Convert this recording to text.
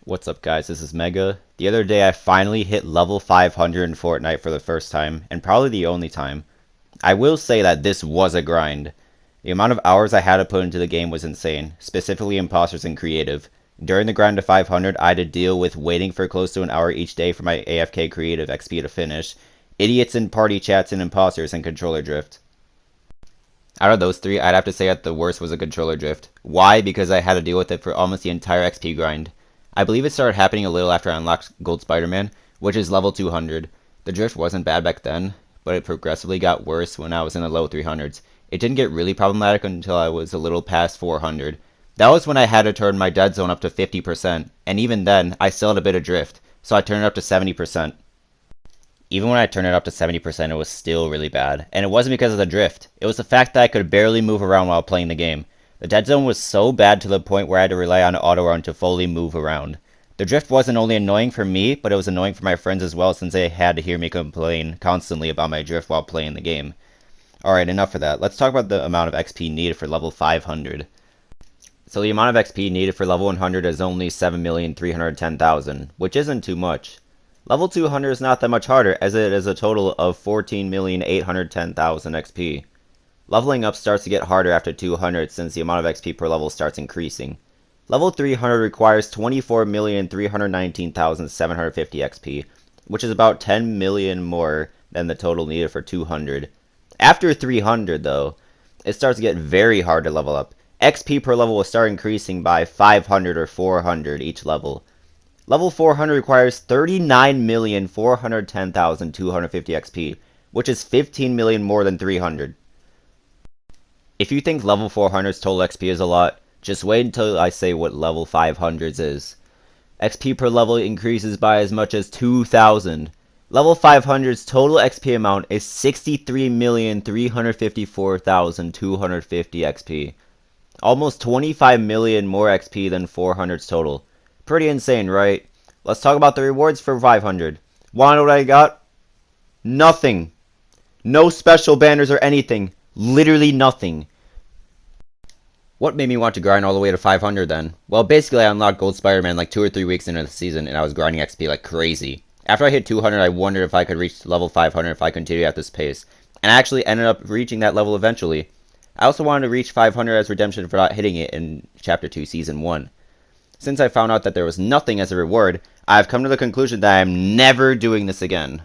What's up guys, this is Mega. The other day I finally hit level 500 in Fortnite for the first time, and probably the only time. I will say that this was a grind. The amount of hours I had to put into the game was insane, specifically imposters and creative. During the grind to 500, I had to deal with waiting for close to an hour each day for my AFK creative XP to finish, idiots in party chats and imposters, and controller drift. Out of those three, I'd have to say that the worst was a controller drift. Why? Because I had to deal with it for almost the entire XP grind. I believe it started happening a little after I unlocked Gold Spider-Man, which is level 200. The drift wasn't bad back then, but it progressively got worse when I was in the low 300s. It didn't get really problematic until I was a little past 400. That was when I had to turn my dead zone up to 50%, and even then, I still had a bit of drift, so I turned it up to 70%. Even when I turned it up to 70%, it was still really bad, and it wasn't because of the drift. It was the fact that I could barely move around while playing the game. The dead zone was so bad to the point where I had to rely on auto run to fully move around. The drift wasn't only annoying for me, but it was annoying for my friends as well since they had to hear me complain constantly about my drift while playing the game. Alright, enough of that. Let's talk about the amount of XP needed for level 500. So the amount of XP needed for level 100 is only 7,310,000, which isn't too much. Level 200 is not that much harder, as it is a total of 14,810,000 XP. Leveling up starts to get harder after 200 since the amount of XP per level starts increasing. Level 300 requires 24,319,750 XP, which is about 10 million more than the total needed for 200. After 300 though, it starts to get very hard to level up. XP per level will start increasing by 500 or 400 each level. Level 400 requires 39,410,250 XP, which is 15 million more than 300. If you think level 400's total XP is a lot, just wait until I say what level 500's is. XP per level increases by as much as 2,000. Level 500's total XP amount is 63,354,250 XP. Almost 25 million more XP than 400's total. Pretty insane, right? Let's talk about the rewards for 500. Wanna know what I got? Nothing. No special banners or anything. Literally nothing. What made me want to grind all the way to 500 then? Well, basically I unlocked Gold Spider-Man like 2 or 3 weeks into the season and I was grinding XP like crazy. After I hit 200, I wondered if I could reach level 500 if I continued at this pace. And I actually ended up reaching that level eventually. I also wanted to reach 500 as redemption for not hitting it in Chapter 2 Season 1. Since I found out that there was nothing as a reward, I have come to the conclusion that I am never doing this again.